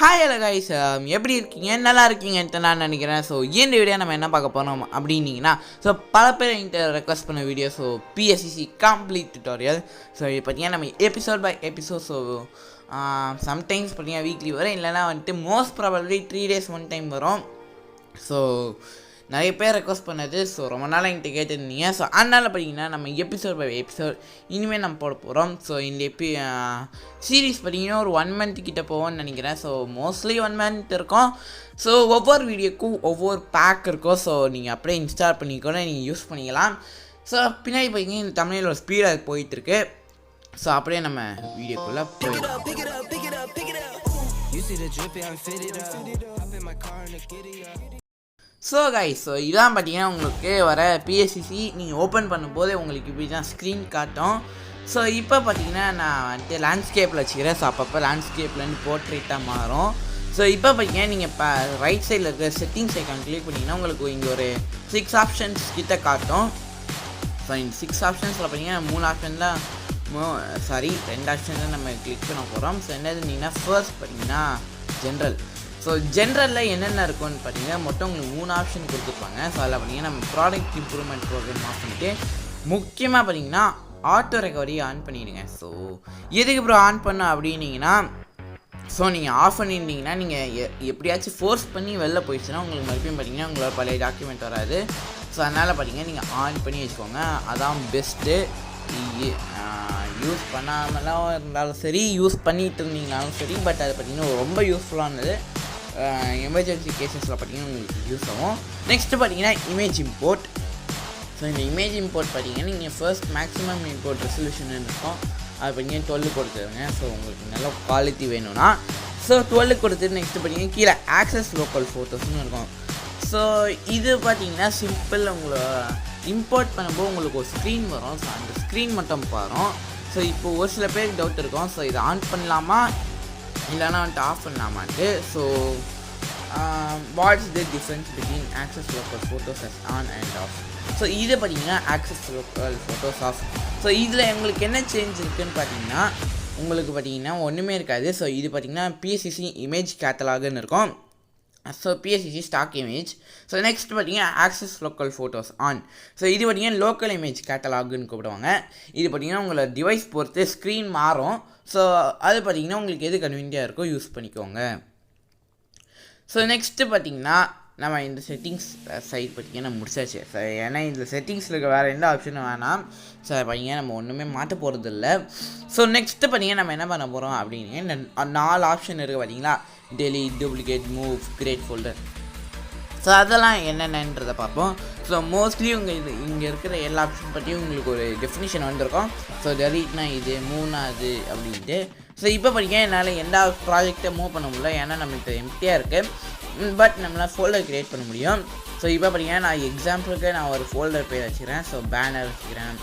Hi hello guys, எப்படி இருக்கீங்க? நல்லா இருக்கீங்கன்ட்டு நான் நினைக்கிறேன். ஸோ இந்த வீடியோ நம்ம என்ன பார்க்க போகிறோம் அப்படின்னீங்கன்னா, ஸோ பல பேர் என்கிட்ட ரெக்வஸ்ட் பண்ண வீடியோ. So PSCC complete tutorial. So இது பார்த்தீங்கன்னா நம்ம episode by episode. So sometimes பார்த்தீங்கன்னா வீக்லி வரும், இல்லைனா வந்துட்டு மோஸ்ட் ப்ராபப்ளி 3 days 1 time வரும். ஸோ நிறைய பேர் ரெக்வஸ்ட் பண்ணது. ஸோ ரொம்ப நாள் என்கிட்ட கேட்டுருந்தீங்க. ஸோ அதனால் பார்த்தீங்கன்னா நம்ம எபிசோட் பை எபிசோட் இனிமேல் நம்ம போட போகிறோம். ஸோ இந்த சீரீஸ் பார்த்தீங்கன்னா ஒரு 1 month கிட்ட போவோம்னு நினைக்கிறேன். ஸோ மோஸ்ட்லி 1 month இருக்கும். ஸோ ஒவ்வொரு வீடியோக்கும் ஒவ்வொரு பேக் இருக்கும். ஸோ நீங்கள் அப்படியே இன்ஸ்டால் பண்ணிக்கூட நீங்கள் யூஸ் பண்ணிக்கலாம். ஸோ பின்னாடி பார்த்தீங்கன்னா இந்த தமிழோட ஸ்பீடாக போயிட்டுருக்கு. ஸோ அப்படியே நம்ம வீடியோக்குள்ளே போயிடலாம். ஸோ கைஸ், ஸோ இதான் பார்த்தீங்கன்னா உங்களுக்கு வர PSCC நீங்கள் ஓப்பன் பண்ணும்போது உங்களுக்கு இப்படி தான் ஸ்க்ரீன் காட்டும். ஸோ இப்போ பார்த்தீங்கன்னா நான் வந்துட்டு லேண்ட்ஸ்கேப்பில் வச்சுக்கிறேன். ஸோ அப்பப்போ லேண்ட்ஸ்கேப்லேருந்து போர்ட்ரேட்டாக மாறும். ஸோ இப்போ பார்த்தீங்கன்னா நீங்கள் இப்போ ரைட் சைடில் இருக்கிற செட்டிங்ஸ் ஐக்கான் கிளிக் பண்ணிங்கன்னா உங்களுக்கு இங்கே ஒரு 6 ஆப்ஷன்ஸ் கிட்ட காட்டும். ஸோ இந்த 6 ஆப்ஷன்ஸில் பார்த்தீங்கன்னா 3 ஆப்ஷன் தான் 2 ஆப்ஷன் தான் நம்ம கிளிக் பண்ண போகிறோம். ஸோ என்னது பார்த்தீங்கன்னா ஃபர்ஸ்ட் பார்த்தீங்கன்னா ஜென்ரல். ஸோ ஜென்ரலில் என்னென்ன இருக்குன்னு பார்த்தீங்கன்னா மொத்தம் உங்களுக்கு 3 ஆப்ஷன் கொடுத்துருப்பாங்க. ஸோ அதில் பார்த்தீங்கன்னா நம்ம ப்ராடக்ட் இம்ப்ரூவ்மெண்ட் ப்ரோக்ராம் ஆஃப் பண்ணிவிட்டு முக்கியமாக பார்த்தீங்கன்னா ஆட்டோ ரெக்கவரி ஆன் பண்ணிடுங்க. ஸோ எதுக்கு அப்புறம் ஆன் பண்ண அப்படின்னீங்கன்னா, ஸோ நீங்கள் ஆஃப் பண்ணியிருந்தீங்கன்னா நீங்கள் எப்படியாச்சும் ஃபோர்ஸ் பண்ணி வெளில போயிடுச்சுன்னா உங்களுக்கு மறுபடியும் பார்த்தீங்கன்னா உங்களோட பழைய டாக்குமெண்ட் வராது. ஸோ அதனால் பார்த்தீங்கன்னா நீங்கள் ஆன் பண்ணி வச்சுக்கோங்க, அதான் பெஸ்ட்டு. யூஸ் பண்ணாமலாம் இருந்தாலும் சரி, யூஸ் பண்ணிகிட்டு இருந்தீங்கனாலும் சரி, பட் அது பார்த்திங்கன்னா ரொம்ப யூஸ்ஃபுல்லானது. எமர்ஜென்சி கேசஸில் பார்த்திங்கன்னா உங்களுக்கு யூஸ் ஆகும். நெக்ஸ்ட்டு பார்த்தீங்கன்னா இமேஜ் இம்போர்ட். ஸோ இந்த இமேஜ் இம்போர்ட் பார்த்தீங்கன்னா நீங்கள் ஃபர்ஸ்ட் மேக்ஸிமம் இம்போர்ட் ரெசல்யூஷன் இருக்கும், அது பார்த்தீங்கன்னா 12 கொடுத்துருங்க. ஸோ உங்களுக்கு நல்ல குவாலிட்டி வேணும்னா ஸோ 12 கொடுத்துட்டு நெக்ஸ்ட்டு பார்த்தீங்கன்னா கீழே ஆக்சஸ் லோக்கல் ஃபோட்டோஸ்னு இருக்கும். ஸோ இது பார்த்தீங்கன்னா சிம்பிள், உங்களை இம்போர்ட் பண்ணும்போது உங்களுக்கு ஒரு ஸ்க்ரீன் வரும். ஸோ அந்த ஸ்க்ரீன் மட்டும் பாரும். ஸோ இப்போ ஒரு சில பேருக்கு டவுட் இருக்கும், ஸோ இதை ஆன் பண்ணலாமா இல்லைனா வந்துட்டு ஆஃப் பண்ணலாமான்ட்டு. So what's the difference between access local photos as on and off. So இது பார்த்தீங்கன்னா access local photos off. So இதில் உங்களுக்கு என்ன சேஞ்ச் இருக்குதுன்னு பார்த்தீங்கன்னா உங்களுக்கு பார்த்தீங்கன்னா ஒன்றுமே இருக்காது. ஸோ இது பார்த்தீங்கன்னா PSCC இமேஜ் கேட்டலாகுன்னு இருக்கும். So PSCC stock image. So next பார்த்தீங்கன்னா access local photos on. So இது பார்த்தீங்கன்னா லோக்கல் இமேஜ் கேட்டலாகுன்னு கூப்பிடுவாங்க. இது பார்த்தீங்கன்னா உங்களோட டிவைஸ் பொறுத்து ஸ்க்ரீன் மாறும். ஸோ அது பார்த்தீங்கன்னா உங்களுக்கு எது கன்வீனியாக இருக்கோ யூஸ் பண்ணிக்கோங்க. ஸோ நெக்ஸ்ட்டு பார்த்தீங்கன்னா நம்ம இந்த செட்டிங்ஸ் சைட் பார்த்தீங்கன்னா முடிச்சாச்சு. ஸோ ஏன்னா இந்த செட்டிங்ஸில் இருக்க வேறு எந்த ஆப்ஷனும் வேணாம். ஸோ பார்த்தீங்கன்னா நம்ம ஒன்றுமே மாற்ற போகிறது இல்லை. ஸோ நெக்ஸ்ட்டு பார்த்தீங்கன்னா நம்ம என்ன பண்ண போகிறோம் அப்படின்னு இந்த 4 ஆப்ஷன் இருக்குது பார்த்தீங்களா, delete, duplicate, move, create folder. So அதெல்லாம் என்னென்னன்றதை பார்ப்போம். ஸோ மோஸ்ட்லி இங்கே இருக்கிற எல்லா ஆப்ஷன் பற்றியும் உங்களுக்கு ஒரு டெஃபினிஷன் வந்திருக்கும். ஸோ டெலீட்னா இது, மூவ்னா அது அப்படின்ட்டு. ஸோ இப்போ பார்த்தீங்கன்னா என்னால் எந்த ப்ராஜெக்டை மூவ் பண்ண முடியல, ஏன்னா நம்மளுக்கு எம்டியாக இருக்குது. பட் நம்மளால் ஃபோல்டர் க்ரியேட் பண்ண முடியும். ஸோ இப்போ பார்த்தீங்கன்னா நான் எக்ஸாம்பிளுக்கு நான் ஒரு ஃபோல்டர் பேர் வச்சுக்கிறேன். ஸோ பேனர் வச்சுக்கிறேன்.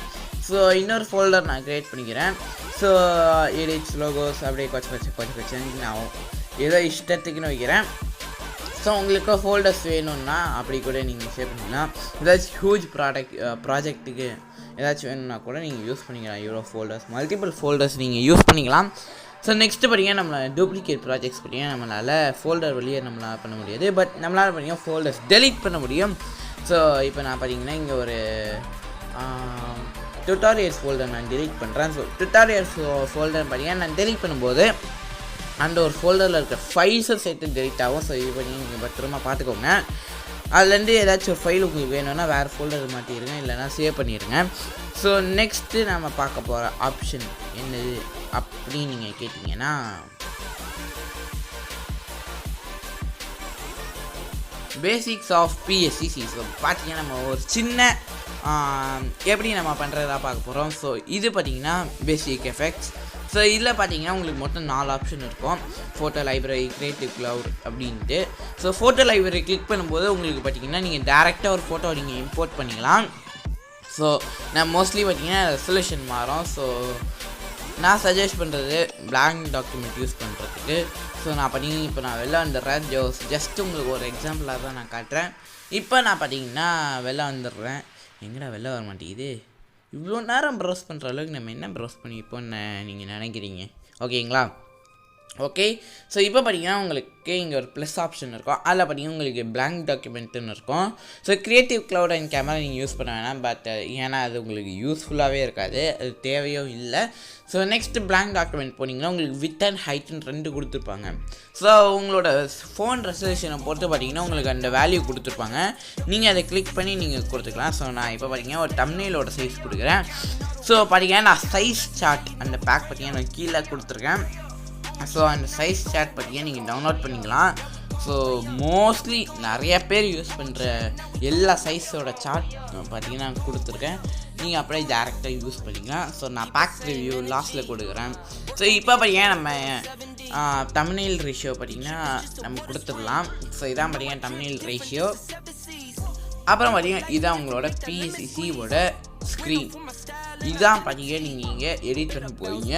ஸோ இன்னொரு ஃபோல்டர் நான் க்ரியேட் பண்ணிக்கிறேன். ஸோ எடிட்ஸ், லோகோஸ் அப்படியே கொச்சன்னு நான் ஏதோ இஷ்டத்துக்குன்னு வைக்கிறேன். ஸோ உங்களுக்கு ஃபோல்டர்ஸ் வேணும்னா அப்படி கூட நீங்கள் சேவ் பண்ணிக்கலாம். ஏதாச்சும் ஹியூஜ் ப்ராஜெக்ட்டுக்கு ஏதாச்சும் வேணும்னா கூட நீங்கள் யூஸ் பண்ணிக்கலாம். இவ்வளோ ஃபோல்டர்ஸ், மல்டிபிள் ஃபோல்டர்ஸ் நீங்கள் யூஸ் பண்ணிக்கலாம். ஸோ நெக்ஸ்ட்டு பார்த்தீங்கன்னா நம்மளை டூப்ளிகேட் ப்ராஜெக்ட்ஸ் பார்த்தீங்கன்னா நம்மளால் ஃபோல்டர் வெளியே நம்மளால் பண்ண முடியாது. பட் நம்மளால் பார்த்தீங்கன்னா ஃபோல்டர்ஸ் டெலீட் பண்ண முடியும். ஸோ இப்போ நான் பார்த்தீங்கன்னா இங்கே ஒரு டுட்டாரியல்ஸ் ஃபோல்டர் நான் டெலீட் பண்ணுறேன். ஸோ டுட்டாரியல்ஸ் ஃபோல்டர் பார்த்தீங்கன்னா நான் டெலீட் பண்ணும்போது அந்த ஒரு ஃபோல்டரில் இருக்கிற ஃபைல்ஸை சேர்த்து டெலீட் ஆகும். ஸோ இது பண்ணி நீங்கள் பத்திரமா பார்த்துக்கோங்க. அதுலேருந்து ஏதாச்சும் ஒரு ஃபைல் உங்களுக்கு வேணும்னா வேறு ஃபோல்டர் மாட்டிடுங்க, இல்லைனா சேவ் பண்ணிடுங்க. ஸோ நெக்ஸ்ட்டு நம்ம பார்க்க போகிற ஆப்ஷன் என்னது அப்படின்னு நீங்கள் கேட்டிங்கன்னா, பேசிக்ஸ் ஆஃப் PSCC. ஸோ பார்த்தீங்கன்னா நம்ம ஒரு சின்ன எப்படி நம்ம பண்ணுறதா பார்க்க போகிறோம். ஸோ இது பார்த்தீங்கன்னா பேசிக் எஃபெக்ட்ஸ். ஸோ இதில் பார்த்தீங்கன்னா உங்களுக்கு மொத்தம் 4 ஆப்ஷன் இருக்கும். ஃபோட்டோ லைப்ரரி, கிரியேட்டிவ் க்ளவுட் அப்படின்ட்டு. ஸோ ஃபோட்டோ லைப்ரரி கிளிக் பண்ணும்போது உங்களுக்கு பார்த்தீங்கன்னா நீங்கள் டேரெக்டாக ஒரு ஃபோட்டோ நீங்கள் இம்போர்ட் பண்ணிக்கலாம். ஸோ நான் மோஸ்ட்லி பார்த்தீங்கன்னா ரெசல்யூஷன் மாறும். ஸோ நான் சஜஸ்ட் பண்ணுறது பிளாங்க் டாக்குமெண்ட் யூஸ் பண்ணுறதுக்கு. ஸோ நான் பார்த்தீங்கன்னா இப்போ நான் வெளில வந்துடுறேன். ஜஸ்ட் உங்களுக்கு ஒரு எக்ஸாம்பிளாக தான் நான் காட்டுறேன். இப்போ நான் பார்த்தீங்கன்னா வெளில வந்துடுறேன். எங்கடா வெளில வர மாட்டேங்குது? இவ்வளோ நேரம் ப்ரௌஸ் பண்ணுற அளவுக்கு நம்ம என்ன ப்ரௌஸ் பண்ணிப்போன்னு நீங்கள் நினைக்கிறீங்க? ஓகேங்களா? ஓகே. ஸோ இப்போ பார்த்தீங்கன்னா உங்களுக்கு இங்கே ஒரு ப்ளஸ் ஆப்ஷன் இருக்கும். அதில் பார்த்தீங்கன்னா உங்களுக்கு பிளாங்க் டாக்குமெண்ட்டுன்னு இருக்கும். So creative cloud and camera நீங்கள் யூஸ் பண்ண வேணாம். பட் ஏன்னா அது உங்களுக்கு யூஸ்ஃபுல்லாகவே இருக்காது, அது தேவையோ இல்லை. ஸோ நெக்ஸ்ட்டு பிளாங்க் டாக்குமெண்ட் போனீங்கன்னா உங்களுக்கு வித் அண்ட் ஹைட்டுன்னு 2 கொடுத்துருப்பாங்க. ஸோ உங்களோட ஃபோன் ரெசல்யூஷனை பொறுத்து பார்த்தீங்கன்னா உங்களுக்கு அந்த வேல்யூ கொடுத்துருப்பாங்க. நீங்கள் அதை கிளிக் பண்ணி நீங்கள் கொடுத்துக்கலாம். ஸோ நான் இப்போ பார்த்தீங்கன்னா ஒரு தம்ப்நெயிலோட சைஸ் கொடுக்குறேன். ஸோ பார்த்தீங்கன்னா நான் சைஸ் சார்ட் அந்த பேக் பார்த்தீங்கன்னா நான் கீழே கொடுத்துருக்கேன். ஸோ அந்த சைஸ் சார்ட் பார்த்தீங்கன்னா நீங்கள் டவுன்லோட் பண்ணிக்கலாம். ஸோ மோஸ்ட்லி நிறைய பேர் யூஸ் பண்ணுற எல்லா சைஸோட சார்ட் பார்த்தீங்கன்னா நான் கொடுத்துருக்கேன். நீங்கள் அப்படியே டேரெக்டாக யூஸ் பண்ணிக்கலாம். ஸோ நான் பேக் ரிவ்யூ லாஸ்ட்டில் கொடுக்குறேன். ஸோ இப்போ பார்த்தீங்கன்னா நம்ம தம்ப்நெயில் ரேஷியோ பார்த்தீங்கன்னா நம்ம கொடுத்துடலாம். ஸோ இதான் பார்த்தீங்கன்னா தம்ப்நெயில் ரேஷியோ. அப்புறம் பார்த்தீங்கன்னா இதான் உங்களோட PSCCயோட ஸ்க்ரீன். இதுதான் பார்த்தீங்கன்னா நீங்கள் இங்கே எடிட் பண்ண போவீங்க.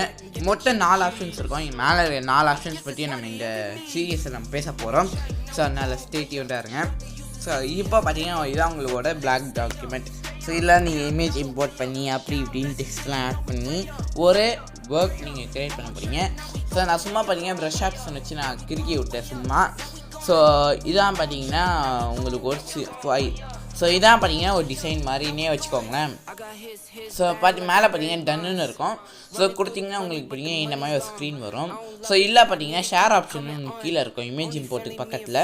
மொத்தம் 4 ஆப்ஷன்ஸ் இருக்கும். இங்கே மேலே 4 ஆப்ஷன்ஸ் பற்றி நம்ம இந்த சீரியஸை நம்ம பேச போகிறோம். ஸோ அதனால் ஸ்டே டியூன்டாக இருங்க. ஸோ இப்போ பார்த்தீங்கன்னா இதுதான் உங்களோட பிளாக் டாக்குமெண்ட். ஸோ இதில் நீங்கள் இமேஜ் இம்போர்ட் பண்ணி அப்படி இப்படின்னு டெக்ஸ்ட்லாம் ஆட் பண்ணி ஒரு ஒர்க் நீங்கள் க்ரியேட் பண்ண போகிறீங்க. ஸோ நான் சும்மா பார்த்தீங்கன்னா ப்ரஷ் ஆப்ஷன் வச்சு நான் கிறுக்கி விட்டேன் சும்மா. ஸோ இதான் பார்த்தீங்கன்னா உங்களுக்கு ஒரு ஃபைல். ஸோ இதான் பார்த்தீங்கன்னா ஒரு டிசைன் மாதிரினே வச்சுக்கோங்களேன். ஸோ மேலே பார்த்தீங்கன்னா டன்னுன்னு இருக்கும். ஸோ கொடுத்தீங்கன்னா உங்களுக்கு பார்த்தீங்கன்னா இந்த மாதிரி ஒரு ஸ்க்ரீன் வரும். ஸோ இல்லை பார்த்தீங்கன்னா ஷேர் ஆப்ஷன் கீழே இருக்கும் இமேஜ் இம்போர்ட்டுக்கு பக்கத்தில்.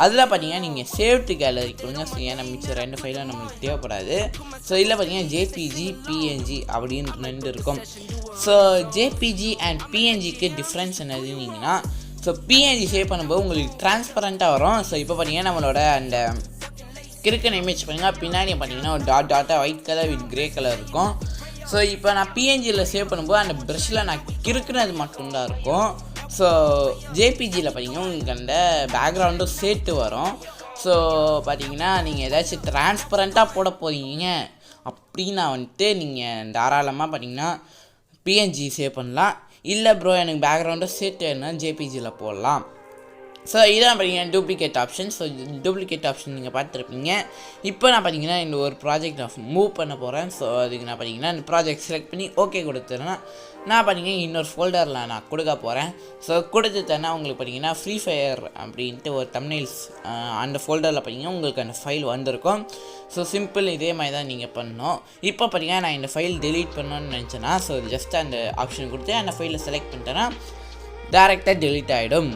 அதில் பார்த்தீங்கன்னா நீங்கள் சேவ் டு கேலரி கொடுங்க. ஸோ ஏன்னா மிச்சம் 2 ஃபைலும் நம்மளுக்கு தேவைப்படாது. ஸோ இல்லை பார்த்தீங்கன்னா JPG PNG அப்படின்னு 2 இருக்கும். ஸோ JPG அண்ட் PNGக்கு டிஃப்ரென்ஸ் என்னதுன்னீங்கன்னா, ஸோ PNG சேவ் பண்ணும்போது உங்களுக்கு டிரான்ஸ்பரண்ட்டாக வரும். ஸோ இப்போ பார்த்தீங்கன்னா நம்மளோட அந்த கிறுக்கன் இமேஜ் பண்ணிங்கன்னா பின்னாடி பார்த்தீங்கன்னா ஒரு டாட்டாக white colour with grey colour இருக்கும். ஸோ இப்போ நான் PNGயில் சேவ் பண்ணும்போது அந்த ப்ரஷில் நான் கிறுக்குனது மட்டும்தான் இருக்கும். ஸோ JPGயில் பார்த்தீங்கன்னா உங்களுக்கு அந்த பேக்ரவுண்டும் சேர்த்து வரும். ஸோ பார்த்தீங்கன்னா நீங்கள் ஏதாச்சும் டிரான்ஸ்பரண்ட்டாக போட போகிறீங்க அப்படின்னா வந்துட்டு நீங்கள் தாராளமாக பார்த்தீங்கன்னா PNG சேவ் பண்ணலாம். இல்லை ப்ரோ எனக்கு பேக்ரவுண்டும் சேர்த்து வேணும்னா JPGயில் போடலாம். ஸோ இதான் பார்த்தீங்கன்னா duplicate option. So duplicate option நீங்கள் பார்த்துருப்பீங்க. இப்போ நான் பார்த்தீங்கன்னா இந்த ஒரு ப்ராஜெக்ட் நான் மூவ் பண்ண போகிறேன். ஸோ அதுக்கு நான் பார்த்தீங்கன்னா இந்த ப்ராஜெக்ட் செலக்ட் பண்ணி ஓகே கொடுத்துறேன்னா நான் பார்த்தீங்கன்னா இன்னொரு ஃபோல்டரில் நான் கொடுக்க போகிறேன். ஸோ கொடுத்துட்டேன்னா உங்களுக்கு பார்த்தீங்கன்னா ஃப்ரீ ஃபயர் அப்படின்ட்டு ஒரு தம்ப்நெயில்ஸ் அந்த ஃபோல்டரில் பார்த்தீங்கன்னா உங்களுக்கு அந்த ஃபைல் வந்திருக்கும். ஸோ சிம்பிள் இதே மாதிரி தான் நீங்கள் பண்ணணும். இப்போ பார்த்தீங்கன்னா நான் இந்த ஃபைல் டெலீட் பண்ணணும்னு நினச்சேன்னா ஸோ ஜஸ்ட் அந்த ஆப்ஷன் கொடுத்து அந்த ஃபைலை செலக்ட் பண்ணிட்டேன்னா டேரெக்டாக டெலீட் ஆகிடும்.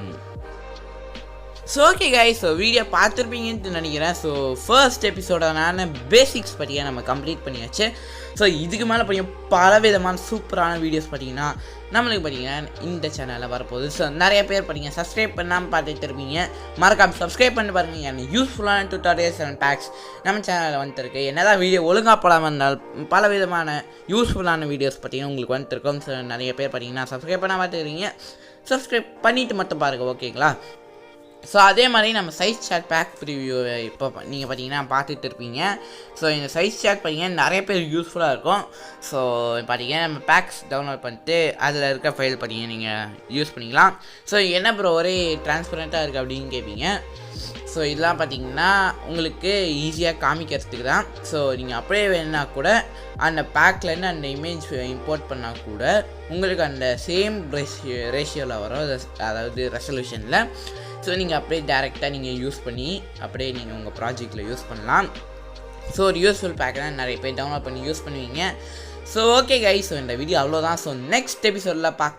So okay guys, so video பார்த்துருப்பீங்கன்ட்டு நினைக்கிறேன். ஸோ ஃபர்ஸ்ட் எபிசோடான பேசிக்ஸ் பார்த்தீங்கன்னா நம்ம கம்ப்ளீட் பண்ணியாச்சு. ஸோ இதுக்கு மேலே பார்த்தீங்கன்னா பல விதமான சூப்பரான வீடியோஸ் பார்த்தீங்கன்னா நம்மளுக்கு பார்த்தீங்கன்னா இந்த சேனலில் வரப்போகுது. ஸோ நிறைய பேர் பார்த்தீங்கன்னா சப்ஸ்கிரைப் பண்ணாமல் பார்த்துட்டு இருப்பீங்க. மறக்காமல் சப்ஸ்கிரைப் பண்ணி பாருங்கள். எனக்கு யூஸ்ஃபுல்லான டியூட்டோரியல்ஸ் அண்ட் பேக்ஸ் நம்ம சேனலில் வந்துருக்கு. என்னதான் வீடியோ ஒழுங்காக போடாமல் இருந்தால் பல விதமான யூஸ்ஃபுல்லான வீடியோஸ் பார்த்தீங்கன்னா உங்களுக்கு வந்துருக்கும். ஸோ நிறைய பேர் பார்த்தீங்கன்னா சப்ஸ்கிரைப் பண்ணால் பார்த்துக்கிறீங்க. சப்ஸ்கிரைப் பண்ணிவிட்டு மட்டும் பாருங்கள், ஓகேங்களா? ஸோ அதே மாதிரி நம்ம சைஸ் சார்ட் பேக் ப்ரிவியூவை இப்போ நீங்கள் பார்த்தீங்கன்னா பார்த்துட்டு இருப்பீங்க. ஸோ இந்த சைஸ் சார்ட் பார்த்தீங்கன்னா நிறைய பேர் யூஸ்ஃபுல்லாக இருக்கும். ஸோ பார்த்தீங்கன்னா நம்ம பேக்ஸ் டவுன்லோட் பண்ணிட்டு அதில் இருக்க ஃபைல் பார்த்தீங்கன்னா நீங்கள் யூஸ் பண்ணிக்கலாம். ஸோ என்ன ப்ரோ ஒரே டிரான்ஸ்பரண்ட்டாக இருக்குது அப்படின்னு கேட்பீங்க. ஸோ இதெல்லாம் பார்த்தீங்கன்னா உங்களுக்கு ஈஸியாக காமிக்கிறதுக்கு தான். ஸோ நீங்கள் அப்படியே வேணுன்னா கூட அந்த பேக்லேருந்து அந்த இமேஜ் இம்போர்ட் பண்ணால் கூட உங்களுக்கு அந்த சேம் ரேஷியோவில் வரும், அதாவது ரெசல்யூஷனில். ஸோ நீங்கள் அப்படியே டேரெக்டாக நீங்கள் யூஸ் பண்ணி அப்படியே நீங்கள் உங்கள் ப்ராஜெக்டில் யூஸ் பண்ணலாம். ஸோ ஒரு யூஸ்ஃபுல் பேக் தான் நிறைய பேர் டவுன்லோட் பண்ணி யூஸ் பண்ணுவீங்க. ஸோ ஓகே கைஸ், ஸோ இந்த வீடியோ அவ்வளோதான். ஸோ நெக்ஸ்ட் எபிசோடில்